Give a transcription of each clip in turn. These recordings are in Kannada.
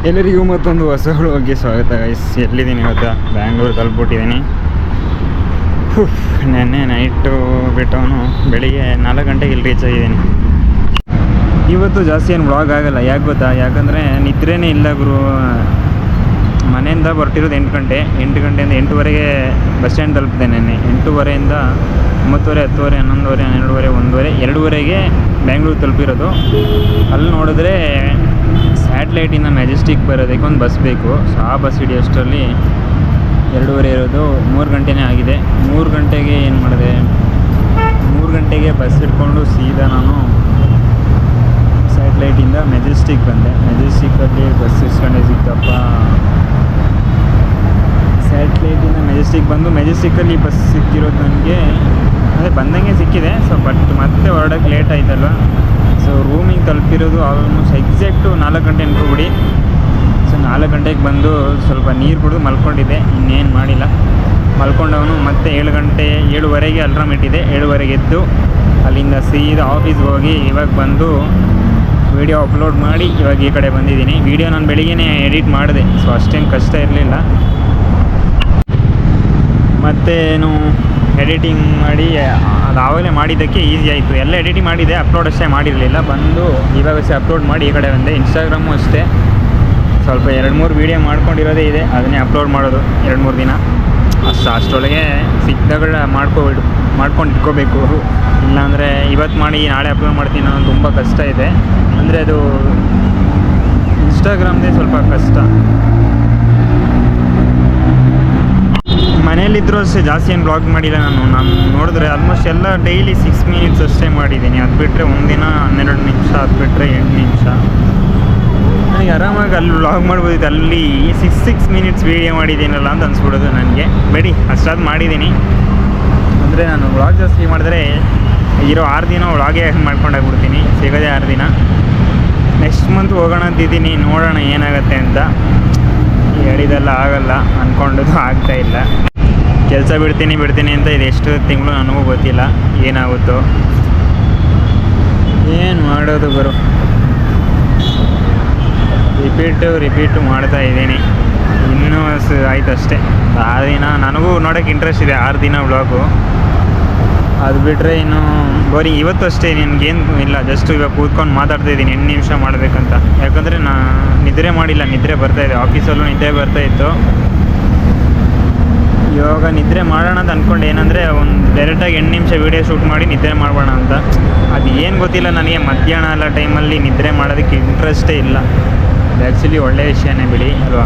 ಎಲ್ಲರಿಗೂ ಮತ್ತೊಂದು ಹೊಸ ಬಗ್ಗೆ ಸ್ವಾಗತ ಗೈಸ್. ಎಲ್ಲಿದ್ದೀನಿ ಇವತ್ತು? ಬ್ಯಾಂಗ್ಳೂರು ತಲುಪಿಬಿಟ್ಟಿದ್ದೀನಿ. ನೆನ್ನೆ ನೈಟು ಬಿಟ್ಟವನು ಬೆಳಿಗ್ಗೆ 4 ಗಂಟೆಗೆ ಇಲ್ಲಿ ರೀಚ್ ಆಗಿದ್ದೀನಿ. ಇವತ್ತು ಜಾಸ್ತಿ ಏನು ವ್ಲಾಗ್ ಆಗೋಲ್ಲ. ಯಾಕೆ ಗೊತ್ತಾ? ಯಾಕಂದರೆ ನಿದ್ರೆನೇ ಇಲ್ಲ ಗುರು. ಮನೆಯಿಂದ ಹೊರಟಿರೋದು 8 ಗಂಟೆ. 8 ಗಂಟೆಯಿಂದ 8:30ಗೆ ಬಸ್ ಸ್ಟ್ಯಾಂಡ್ ತಲುಪಿದೆ. ನೆನ್ನೆ 8:30ಇಂದ 9:30, 10:30, 11:30, 12:30, 1:30, 2:30ಗೆ ಬ್ಯಾಂಗ್ಳೂರು ತಲುಪಿರೋದು. ಅಲ್ಲಿ ನೋಡಿದ್ರೆ ಸ್ಯಾಟ್ಲೈಟಿಂದ ಮೆಜೆಸ್ಟಿಕ್ ಬರೋದಕ್ಕೆ ಒಂದು ಬಸ್ ಬೇಕು. ಸೊ ಆ ಬಸ್ ಹಿಡಿಯೋಷ್ಟರಲ್ಲಿ 2:30 ಇರೋದು. 3 ಗಂಟೆನೇ ಆಗಿದೆ. 3 ಗಂಟೆಗೆ ಏನು ಮಾಡಿದೆ? 3 ಗಂಟೆಗೆ ಬಸ್ ಹಿಡ್ಕೊಂಡು ಸೀದಾ ನಾನು ಸ್ಯಾಟ್ಲೈಟಿಂದ ಮೆಜೆಸ್ಟಿಕ್ ಬಂದೆ. ಮೆಜೆಸ್ಟಿಕ್ಕಲ್ಲಿ ಬಸ್ ಇಸ್ಕೊಂಡೆ ಸಿಕ್ತಪ್ಪ. ಸ್ಯಾಟ್ಲೈಟಿಂದ ಮೆಜೆಸ್ಟಿಕ್ ಬಂದು ಮೆಜೆಸ್ಟಿಕ್ಕಲ್ಲಿ ಬಸ್ ಸಿಕ್ಕಿರೋದು ನನಗೆ ಅದೇ ಬಂದಂಗೆ ಸಿಕ್ಕಿದೆ. ಸೊ ಬಟ್ ಮತ್ತೆ ಹೊರಡೋಕ್ಕೆ ಲೇಟ್ ಆಯ್ತಲ್ವ. ಸೊ ರೂಮಿಗೆ ತಲುಪಿರೋದು ಆಲ್ಮೋಸ್ಟ್ ಎಕ್ಸಾಕ್ಟು 4 ಗಂಟೆ ಅನ್ಕೊಬಿಡಿ. ಸೊ 4 ಗಂಟೆಗೆ ಬಂದು ಸ್ವಲ್ಪ ನೀರು ಕುಡಿದು ಮಲ್ಕೊಂಡಿದ್ದೆ. ಇನ್ನೇನು ಮಾಡಿಲ್ಲ. ಮಲ್ಕೊಂಡವನು ಮತ್ತೆ 7:30ಗೆ ಅಲ್ರಾಮ್ ಇಟ್ಟಿದೆ. 7:30ಗೆ ಎದ್ದು ಅಲ್ಲಿಂದ ಸೀದಾ ಆಫೀಸ್ಗೆ ಹೋಗಿ ಇವಾಗ ಬಂದು ವೀಡಿಯೋ ಅಪ್ಲೋಡ್ ಮಾಡಿ ಇವಾಗ ಈ ಕಡೆ ಬಂದಿದ್ದೀನಿ. ವೀಡಿಯೋ ನಾನು ಬೆಳಿಗ್ಗೆನೇ ಎಡಿಟ್ ಮಾಡಿದೆ. ಸೊ ಅಷ್ಟೇನು ಕಷ್ಟ ಇರಲಿಲ್ಲ. ಮತ್ತೇನು ಎಡಿಟಿಂಗ್ ಮಾಡಿ ಅದು ಆವಾಗಲೇ ಮಾಡಿದ್ದಕ್ಕೆ ಈಸಿ ಆಯಿತು. ಎಲ್ಲ ಎಡಿಟಿಂಗ್ ಮಾಡಿದೆ, ಅಪ್ಲೋಡ್ ಅಷ್ಟೇ ಮಾಡಿರಲಿಲ್ಲ. ಬಂದು ಇವಾಗ ಅಷ್ಟೇ ಅಪ್ಲೋಡ್ ಮಾಡಿ ಈ ಕಡೆ ಬಂದೆ. ಇನ್ಸ್ಟಾಗ್ರಾಮು ಅಷ್ಟೇ ಸ್ವಲ್ಪ 2-3 ವೀಡಿಯೋ ಮಾಡ್ಕೊಂಡಿರೋದೇ ಇದೆ. ಅದನ್ನೇ ಅಪ್ಲೋಡ್ ಮಾಡೋದು 2-3 ದಿನ ಅಷ್ಟರೊಳಗೆ ಸಿಕ್ಕಿದಾಗ ಮಾಡ್ಕೊಂಡು ಇಟ್ಕೋಬೇಕು. ಇಲ್ಲಾಂದರೆ ಇವತ್ತು ಮಾಡಿ ನಾಳೆ ಅಪ್ಲೋಡ್ ಮಾಡ್ತೀನಿ ಅನ್ನೋದು ತುಂಬ ಕಷ್ಟ ಇದೆ. ಅಂದರೆ ಅದು ಇನ್ಸ್ಟಾಗ್ರಾಮ್ದೇ ಸ್ವಲ್ಪ ಕಷ್ಟ. ಮನೇಲಿದ್ದರೂ ಅಷ್ಟೇ ಜಾಸ್ತಿ ಏನು ಬ್ಲಾಗ್ ಮಾಡಿಲ್ಲ ನಾನು ನೋಡಿದ್ರೆ ಆಲ್ಮೋಸ್ಟ್ ಎಲ್ಲ ಡೈಲಿ 6 ಮಿನಿಟ್ಸ್ ಅಷ್ಟೇ ಮಾಡಿದ್ದೀನಿ. ಅದು ಬಿಟ್ಟರೆ ಒಂದಿನ 12 ನಿಮಿಷ, ಅದು ಬಿಟ್ಟರೆ 8 ನಿಮಿಷ. ನನಗೆ ಆರಾಮಾಗಿ ಅಲ್ಲಿ ವ್ಲಾಗ್ ಮಾಡ್ಬೋದಿತ್ತು. ಅಲ್ಲಿ 6 ಮಿನಿಟ್ಸ್ ವೀಡಿಯೋ ಮಾಡಿದ್ದೀನಲ್ಲ ಅಂತ ಅನ್ಸ್ಬಿಡೋದು ನನಗೆ. ಬೇಡಿ ಅಷ್ಟಾದ್ರು ಮಾಡಿದ್ದೀನಿ. ಅಂದರೆ ನಾನು ವ್ಲಾಗ್ ಜಾಸ್ತಿ ಮಾಡಿದ್ರೆ ಇರೋ 6 ದಿನ ವ್ಲಾಗೇ ಮಾಡ್ಕೊಂಡಾಗ್ಬಿಡ್ತೀನಿ. ಸಿಗೋದೇ 6 ದಿನ. ನೆಕ್ಸ್ಟ್ ಮಂತ್ ಹೋಗೋಣ ಅಂತಿದ್ದೀನಿ. ನೋಡೋಣ ಏನಾಗುತ್ತೆ ಅಂತ. ಹೇಳಿದೆಲ್ಲ ಆಗಲ್ಲ, ಅಂದ್ಕೊಂಡದ್ದು ಆಗ್ತಾಯಿಲ್ಲ. ಕೆಲಸ ಬಿಡ್ತೀನಿ ಅಂತ ಇದು ಎಷ್ಟು ತಿಂಗಳು ನನಗೂ ಗೊತ್ತಿಲ್ಲ ಏನಾಗುತ್ತೋ. ಏನು ಮಾಡೋದು ಗುರು. ರಿಪೀಟು ಮಾಡ್ತಾ ಇದ್ದೀನಿ. ಇನ್ನೂ ಆಯ್ತು ಅಷ್ಟೇ. 6 ದಿನ ನನಗೂ ನೋಡೋಕ್ಕೆ ಇಂಟ್ರೆಸ್ಟ್ ಇದೆ. 6 ದಿನ ವ್ಲಾಗು. ಅದು ಬಿಟ್ಟರೆ ಇನ್ನು ಬೋರಿಂಗ್. ಇವತ್ತು ಅಷ್ಟೇ ನನಗೇನು ಇಲ್ಲ. ಜಸ್ಟ್ ಇವಾಗ ಕೂತ್ಕೊಂಡು ಮಾತಾಡ್ತಾ ಇದ್ದೀನಿ 8 ನಿಮಿಷ ಮಾಡಬೇಕಂತ. ಯಾಕಂದರೆ ನಿದ್ರೆ ಮಾಡಿಲ್ಲ. ನಿದ್ರೆ ಬರ್ತಾಯಿದೆ. ಆಫೀಸಲ್ಲೂ ನಿದ್ರೆ ಬರ್ತಾಯಿತ್ತು. ಇವಾಗ ನಿದ್ರೆ ಮಾಡೋಣ ಅಂತ ಅಂದ್ಕೊಂಡು ಏನಂದರೆ ಒಂದು ಡೈರೆಕ್ಟಾಗಿ 8 ನಿಮಿಷ ವೀಡಿಯೋ ಶೂಟ್ ಮಾಡಿ ನಿದ್ರೆ ಮಾಡೋಣ ಅಂತ. ಅದು ಏನು ಗೊತ್ತಿಲ್ಲ ನನಗೆ. ಮಧ್ಯಾಹ್ನ ಎಲ್ಲ ಟೈಮಲ್ಲಿ ನಿದ್ರೆ ಮಾಡೋದಕ್ಕೆ ಇಂಟ್ರೆಸ್ಟೇ ಇಲ್ಲ. ಅದು ಆ್ಯಕ್ಚುಲಿ ಒಳ್ಳೆಯ ವಿಷಯನೇ ಬಿಡಿ ಅಲ್ವಾ.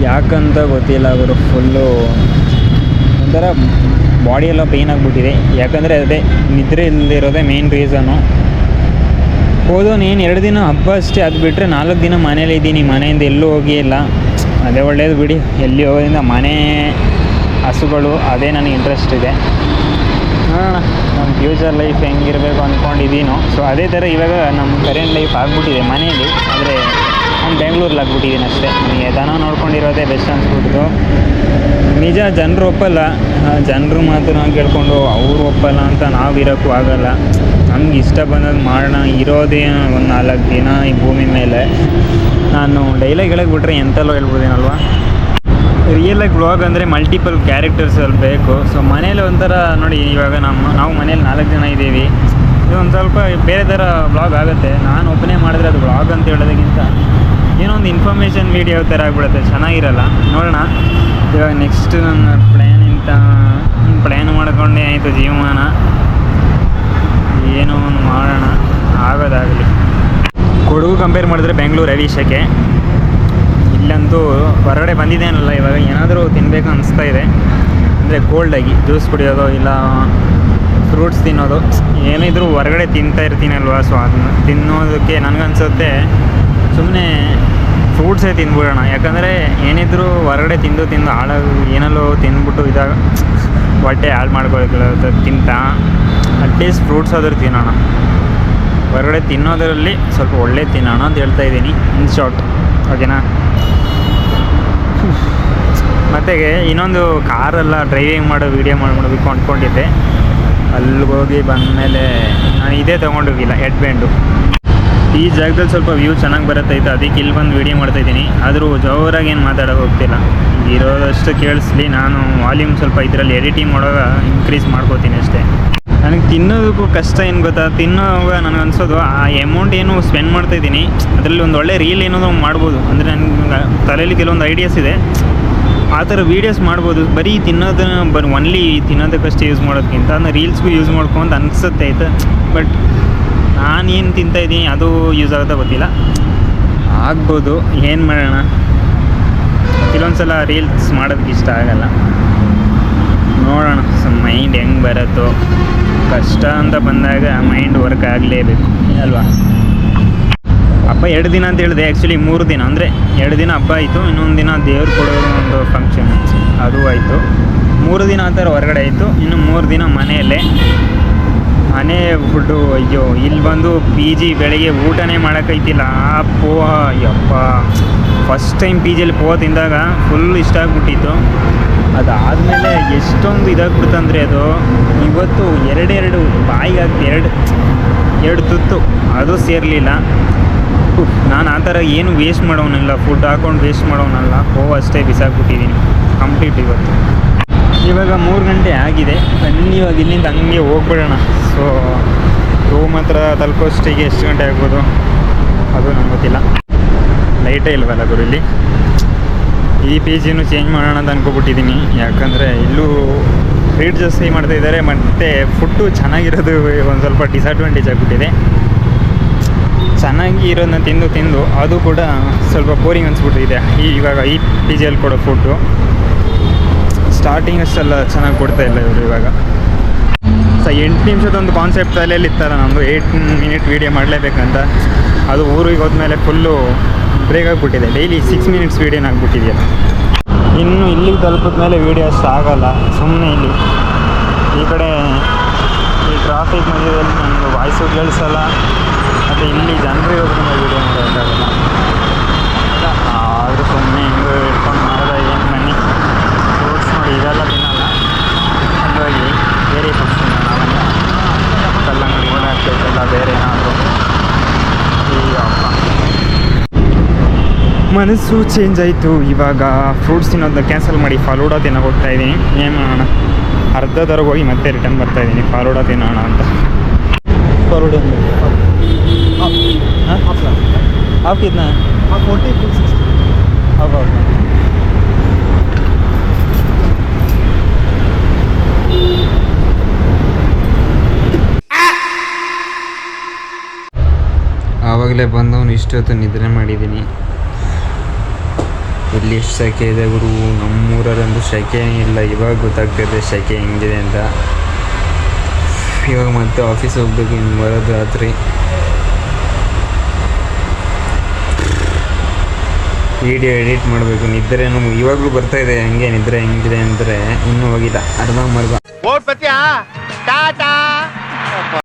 ಯಾಕಂತ ಗೊತ್ತಿಲ್ಲ ಅವರು. ಫುಲ್ಲು ಒಂಥರ ಬಾಡಿಯೆಲ್ಲ ಪೇಯ್ನ್ ಆಗಿಬಿಟ್ಟಿದೆ. ಯಾಕಂದರೆ ಅದೇ ನಿದ್ರೆ ಇಲ್ಲದಿರೋದೇ ಮೇನ್ ರೀಸನು. ಹೋದೋನೇನು 2 ದಿನ ಹಬ್ಬ ಅಷ್ಟೇ. ಅದು ಬಿಟ್ಟರೆ 4 ದಿನ ಮನೇಲಿ ಇದ್ದೀನಿ. ಮನೆಯಿಂದ ಎಲ್ಲೂ ಹೋಗಿ ಇಲ್ಲ. ಅದೇ ಒಳ್ಳೇದು ಬಿಡಿ. ಎಲ್ಲಿ ಹೋಗೋದ್ರಿಂದ ಮನೆ ಹಸುಗಳು ಅದೇ ನನಗೆ ಇಂಟ್ರೆಸ್ಟ್ ಇದೆ. ನೋಡೋಣ ನಮ್ಮ ಫ್ಯೂಚರ್ ಲೈಫ್ ಹೆಂಗಿರಬೇಕು ಅಂದ್ಕೊಂಡಿದ್ದೀನೋ. ಸೊ ಅದೇ ಥರ ಇವಾಗ ನಮ್ಮ ಕರೆಂಟ್ ಲೈಫ್ ಆಗಿಬಿಟ್ಟಿದೆ ಮನೆಯಲ್ಲಿ. ಆದರೆ ನಾನು ಬೆಂಗಳೂರಲ್ಲಿ ಆಗ್ಬಿಟ್ಟಿದ್ದೀನಿ ಅಷ್ಟೇ. ನನಗೆ ದನ ನೋಡ್ಕೊಂಡಿರೋದೇ ಬೆಸ್ಟ್ ಅನ್ಸ್ಬಿಟ್ಟು. ನಿಜ ಜನರು ಒಪ್ಪಲ್ಲ. ಜನರು ಮಾತು ನಾವು ಕೇಳ್ಕೊಂಡು ಅವರು ಒಪ್ಪಲ್ಲ ಅಂತ ನಾವು ಇರೋಕ್ಕೂ ಆಗಲ್ಲ. ನಮ್ಗೆ ಇಷ್ಟ ಬಂದದ್ದು ಮಾಡೋಣ. ಇರೋದೇ ಒಂದು 4 ದಿನ ಈ ಭೂಮಿ ಮೇಲೆ. ನಾನು ಡೈಲಾಗ್ ಹೇಳಕ್ಕೆ ಬಿಟ್ರೆ ಎಂತೆಲ್ಲೋ ಹೇಳ್ಬೋದೇನಲ್ವ. ರಿಯಲಾಗಿ ವ್ಲಾಗ್ ಅಂದರೆ ಮಲ್ಟಿಪಲ್ ಕ್ಯಾರೆಕ್ಟರ್ಸಲ್ಲಿ ಬೇಕು. ಸೊ ಮನೇಲಿ ಒಂಥರ ನೋಡಿ, ಇವಾಗ ನಾವು ಮನೇಲಿ 4 ಜನ ಇದ್ದೀವಿ. ಇದು ಒಂದು ಸ್ವಲ್ಪ ಬೇರೆ ಥರ ವ್ಲಾಗ್ ಆಗುತ್ತೆ. ನಾನು ಒಬ್ಬನೇ ಮಾಡಿದ್ರೆ ಅದು ವ್ಲಾಗ್ ಅಂತ ಹೇಳೋದಕ್ಕಿಂತ ಏನೋ ಒಂದು ಇನ್ಫಾರ್ಮೇಷನ್ ವೀಡಿಯೋ ಥರ ಆಗಿಬಿಡುತ್ತೆ. ಚೆನ್ನಾಗಿರಲ್ಲ. ನೋಡೋಣ ಇವಾಗ ನೆಕ್ಸ್ಟ್ ನನ್ನ ಪ್ಲ್ಯಾನ್ ಮಾಡ್ಕೊಂಡೆ ಆಯಿತು ಜೀವಮಾನ. ಏನೋ ಒಂದು ಮಾಡೋಣ, ಆಗೋದಾಗಲಿ. ಕೊಡಗು ಕಂಪೇರ್ ಮಾಡಿದ್ರೆ ಬೆಂಗಳೂರು ಅವಿಷಕ್ಕೆ. ಇಲ್ಲಂತೂ ಹೊರಗಡೆ ಬಂದಿದ್ದೇನಲ್ಲ, ಇವಾಗ ಏನಾದರೂ ತಿನ್ನಬೇಕು ಅನಿಸ್ತಾ ಇದೆ. ಅಂದರೆ ಕೋಲ್ಡಾಗಿ ಜ್ಯೂಸ್ ಕುಡಿಯೋದು ಇಲ್ಲ ಫ್ರೂಟ್ಸ್ ತಿನ್ನೋದು, ಏನಿದ್ರು ಹೊರಗಡೆ ತಿಂತಾ ಇರ್ತೀನಲ್ವ. ಸೊ ಅದನ್ನ ತಿನ್ನೋದಕ್ಕೆ ನನಗನ್ಸುತ್ತೆ ಸುಮ್ಮನೆ ಫ್ರೂಟ್ಸೇ ತಿಂದ್ಬಿಡೋಣ. ಯಾಕಂದರೆ ಏನಿದ್ರು ಹೊರಗಡೆ ತಿಂದು ಏನೆಲ್ಲೋ ತಿಂದ್ಬಿಟ್ಟು ಇದಾಗ ಹೊಟ್ಟೆ ಹಾಳು ಮಾಡ್ಕೊಳಕ್ಕಿಂತ ಅಟ್ಲೀಸ್ಟ್ ಫ್ರೂಟ್ಸ್ ಆದರೂ ತಿನ್ನೋಣ. ಹೊರಗಡೆ ತಿನ್ನೋದರಲ್ಲಿ ಸ್ವಲ್ಪ ಒಳ್ಳೆ ತಿನ್ನೋಣ ಅಂತ ಹೇಳ್ತಾ ಇದ್ದೀನಿ ಇನ್ ಶಾರ್ಟ್. ಓಕೆನಾ? ಮತ್ತು ಇನ್ನೊಂದು ಕಾರೆಲ್ಲ ಡ್ರೈವಿಂಗ್ ಮಾಡೋ ವೀಡಿಯೋ ಮಾಡ್ಬೇಕು ಅಂದ್ಕೊಂಡಿದ್ದೆ. ಅಲ್ಲಿಗೆ ಹೋಗಿ ಬಂದಮೇಲೆ ನಾನು ಇದೇ ತೊಗೊಂಡೋಗಿಲ್ಲ ಹೆಡ್ ಬ್ಯಾಂಡು. ಈ ಜಾಗದಲ್ಲಿ ಸ್ವಲ್ಪ ವ್ಯೂ ಚೆನ್ನಾಗಿ ಬರುತ್ತೈತೆ, ಅದಕ್ಕೆ ಇಲ್ಲಿ ಬಂದು ವೀಡಿಯೋ ಮಾಡ್ತಾಯಿದ್ದೀನಿ. ಆದರೂ ಜೋರಾಗಿ ಏನು ಮಾತಾಡೋಕೆ ಹೋಗ್ತಿಲ್ಲ, ಇರೋದಷ್ಟು ಕೇಳಿಸ್ಲಿ. ನಾನು ವಾಲ್ಯೂಮ್ ಸ್ವಲ್ಪ ಇದರಲ್ಲಿ ಎಡಿಟಿಂಗ್ ಮಾಡುವಾಗ ಇನ್ಕ್ರೀಸ್ ಮಾಡ್ಕೋತೀನಿ ಅಷ್ಟೇ. ನನಗೆ ತಿನ್ನೋದಕ್ಕೂ ಕಷ್ಟ ಏನು ಗೊತ್ತಾ, ತಿನ್ನೋವಾಗ ನನಗೆ ಅನ್ಸೋದು ಆ ಅಮೌಂಟ್ ಏನು ಸ್ಪೆಂಡ್ ಮಾಡ್ತಾಯಿದ್ದೀನಿ ಅದರಲ್ಲಿ ಒಂದು ಒಳ್ಳೆ ರೀಲ್ ಏನೋ ಮಾಡ್ಬೋದು. ಅಂದರೆ ನನಗೆ ತಲೆಯಲ್ಲಿ ಕೆಲವೊಂದು ಐಡಿಯಾಸ್ ಇದೆ, ಆ ಥರ ವೀಡಿಯೋಸ್ ಮಾಡ್ಬೋದು. ಬರೀ ತಿನ್ನೋದನ್ನ ಒನ್ಲಿ ತಿನ್ನೋದಕ್ಕಷ್ಟೇ ಯೂಸ್ ಮಾಡೋದಕ್ಕಿಂತ ಅದನ್ನ ರೀಲ್ಸ್ಗೂ ಯೂಸ್ ಮಾಡ್ಕೊಂತ ಅನಿಸುತ್ತೆ ಆಯ್ತು. ಬಟ್ ನಾನೇನು ತಿಂತಾಯಿದ್ದೀನಿ ಅದು ಯೂಸ್ ಆಗುತ್ತಾ ಗೊತ್ತಿಲ್ಲ, ಆಗ್ಬೋದು. ಏನು ಮಾಡೋಣ, ಕೆಲವೊಂದು ಸಲ ರೀಲ್ಸ್ ಮಾಡೋದಕ್ಕೆ ಇಷ್ಟ ಆಗಲ್ಲ. ನೋಡೋಣ ಮೈಂಡ್ ಹೆಂಗೆ ಬರುತ್ತೋ. ಕಷ್ಟ ಅಂತ ಬಂದಾಗ ಮೈಂಡ್ ವರ್ಕ್ ಆಗಲೇಬೇಕು ಅಲ್ವಾ. ಹಬ್ಬ 2 ದಿನ ಅಂತ ಹೇಳಿದೆ, ಆ್ಯಕ್ಚುಲಿ 3 ದಿನ. ಅಂದರೆ 2 ದಿನ ಹಬ್ಬ ಆಯಿತು, ಇನ್ನೊಂದು ದಿನ ದೇವ್ರು ಕೊಡೋ ಒಂದು ಫಂಕ್ಷನ್ ಅದು ಆಯಿತು. 3 ದಿನ ಆ ಥರ ಹೊರಗಡೆ ಆಯಿತು, ಇನ್ನು 3 ದಿನ ಮನೆಯಲ್ಲೇ. ಮನೆ ಫುಡ್ಡು ಅಯ್ಯೋ, ಇಲ್ಲಿ ಬಂದು ಪಿ ಜಿ ಬೆಳಗ್ಗೆ ಊಟನೇ ಮಾಡೋಕ್ಕೈತಿಲ್ಲ. ಆ ಪೋಹ ಯಪ್ಪ, ಫಸ್ಟ್ ಟೈಮ್ ಪಿ ಜಿಯಲ್ಲಿ ಪೋಹ ತಿಂದಾಗ ಫುಲ್ ಇಷ್ಟ ಆಗಿಬಿಟ್ಟಿತ್ತು. ಅದಾದಮೇಲೆ ಎಷ್ಟೊಂದು ಇದಾಗ್ಬಿಡ್ತಂದರೆ ಅದು ಇವತ್ತು ಎರಡೆರಡು ಬಾಯಿಗೆ ಹಾಕಿ ಎರಡು ತುತ್ತು ಅದು ಸೇರಲಿಲ್ಲ. ನಾನು ಆ ಥರ ಏನು ವೇಸ್ಟ್ ಮಾಡೋನಲ್ಲ, ಫುಡ್ ಹಾಕ್ಕೊಂಡು ವೇಸ್ಟ್ ಮಾಡೋನಲ್ಲ. ಪೋಹ ಅಷ್ಟೇ ಬಿಸಾಕ್ಬಿಟ್ಟಿದ್ದೀನಿ ಕಂಪ್ಲೀಟ್ ಇವತ್ತು. ಇವಾಗ 3 ಗಂಟೆ ಆಗಿದೆ, ಬನ್ನಿ ಇವಾಗ ಇಲ್ಲಿಂದ ಹಂಗೆ ಹೋಗ್ಬಿಡೋಣ. ಸೊ ರೂಮ್ ಹತ್ರ ತಲುಪೋಷ್ಟಿಗೆ ಎಷ್ಟು ಗಂಟೆ ಆಗ್ಬೋದು ಅದು ನನಗೆ ಗೊತ್ತಿಲ್ಲ. ಲೈಟೇ ಇಲ್ವಲ್ಲ ಗುರು ಇಲ್ಲಿ. ಈ ಪಿ ಜಿನೂ ಚೇಂಜ್ ಮಾಡೋಣ ಅಂತ ಅನ್ಕೊಬಿಟ್ಟಿದ್ದೀನಿ, ಯಾಕಂದರೆ ಇಲ್ಲೂ ರೇಟ್ ಜಾಸ್ತಿ ಮಾಡ್ತಾಯಿದ್ದಾರೆ. ಮತ್ತು ಫುಡ್ಡು ಚೆನ್ನಾಗಿರೋದು ಒಂದು ಸ್ವಲ್ಪ ಡಿಸಡ್ವಾಂಟೇಜ್ ಆಗಿಬಿಟ್ಟಿದೆ. ಚೆನ್ನಾಗಿ ಇರೋದನ್ನ ತಿಂದು ಅದು ಕೂಡ ಸ್ವಲ್ಪ ಬೋರಿಂಗ್ ಅನಿಸ್ಬಿಟ್ಟಿದೆ. ಇವಾಗ ಈ ಪಿ ಜಿಯಲ್ಲಿ ಕೊಡೋ ಫುಡ್ಡು ಸ್ಟಾರ್ಟಿಂಗ್ ಅಷ್ಟೆಲ್ಲ ಚೆನ್ನಾಗಿ ಕೊಡ್ತಾಯಿಲ್ಲ ಇವರು. ಇವಾಗ 8 ನಿಮಿಷದೊಂದು ಕಾನ್ಸೆಪ್ಟ್ ತಲೆಯಲ್ಲಿ ಇತ್ತಲ್ಲ ನಮ್ಮದು, 8 ಮಿನಿಟ್ ವೀಡಿಯೋ ಮಾಡಲೇಬೇಕಂತ. ಅದು ಊರಿಗೆ ಹೋದ್ಮೇಲೆ ಫುಲ್ಲು ಬ್ರೇಕ್ ಆಗಿಬಿಟ್ಟಿದೆ. ಡೈಲಿ 6 ಮಿನಿಟ್ಸ್ ವೀಡಿಯೋನ ಆಗಿಬಿಟ್ಟಿದೆಯಲ್ಲ. ಇನ್ನು ಇಲ್ಲಿಗೆ ತಲುಪಿದ ಮೇಲೆ ವೀಡಿಯೋ ಅಷ್ಟು ಆಗೋಲ್ಲ. ಸುಮ್ಮನೆ ಇಲ್ಲಿ ಈ ಕಡೆ ಈ ಟ್ರಾಫಿಕ್ ಮಧ್ಯದಲ್ಲಿ ನನಗೆ ವಾಯ್ಸು ಕೇಳಿಸಲ್ಲ, ಮತ್ತು ಇಲ್ಲಿ ಜನರು ಇರೋದ್ರಿಂದ ವೀಡಿಯೋ ಮಾಡೋಕ್ಕಾಗಲ್ಲ. ಆದರೂ ಸುಮ್ಮನೆ ಹಿಂಗೆ ಇಟ್ಕೊಂಡು ಮಾಡಿದ್ರೆ ಏನು ಬನ್ನಿ. ಫ್ರೂಟ್ಸ್ ನೋಡಿ ಇದೆಲ್ಲ ತಿನ್ನಲ್ಲ, ಹಾಗಾಗಿ ಬೇರೆ ಫುಡ್ಸ್ ತಿನ್ನೋಣ. ಕಲ್ಲಂಗಡಿ ಓಡಾಡ್ತೈತೆಲ್ಲ ಬೇರೆ ಏನಾದರೂ. ಈ ಅಪ್ಪ ಮನಸ್ಸು ಚೇಂಜ್ ಆಯಿತು. ಇವಾಗ ಫ್ರೂಟ್ಸ್ ತಿನ್ನೋದನ್ನ ಕ್ಯಾನ್ಸಲ್ ಮಾಡಿ ಫಾಲೂಡಾ ತಿನ್ನೋಕೆ ಹೋಗ್ತಾಯಿದ್ದೀನಿ. ಏನು ಮಾಡೋಣ, ಅರ್ಧದವರೆಗೆ ಹೋಗಿ ಮತ್ತೆ ರಿಟರ್ನ್ ಬರ್ತಾಯಿದ್ದೀನಿ ಫಾಲೂಡಾ ತಿನ್ನೋಣ ಅಂತ. ಫಾಲೂಡಾ आप कितना है? 40 फुल 60. अब ಆವಾಗಲೇ ಬಂದವನು ಇಷ್ಟೊತ್ತು ನಿದ್ರೆ ಮಾಡಿದ್ದೀನಿ. ಇಲ್ಲಿ ಎಷ್ಟು ಸೆಕೆ ಇದೆ ಗುರು, ನಮ್ಮೂರಲ್ಲಂತೂ ಸೆಕೆನೇ ಇಲ್ಲ. ಇವಾಗ ಗೊತ್ತಾಗ್ತಿದೆ ಸೆಕೆ ಹೆಂಗಿದೆ ಅಂತ. ಇವಾಗ ಮತ್ತೆ ಆಫೀಸ್ ಹೋಗ್ಬೇಕು, ಇನ್ನು ಬರೋದು ರಾತ್ರಿ. ವಿಡಿಯೋ ಎಡಿಟ್ ಮಾಡಬೇಕು. ನಿದ್ರೆನೂ ಇವಾಗಲೂ ಬರ್ತಾಯಿದೆ, ಹಂಗೆ ನಿದ್ರೆ ಹೆಂಗಿದೆ ಅಂದರೆ ಇನ್ನೂ ಹೋಗಿಲ್ಲ, ಅರ್ಧಂಬರ್ಧ.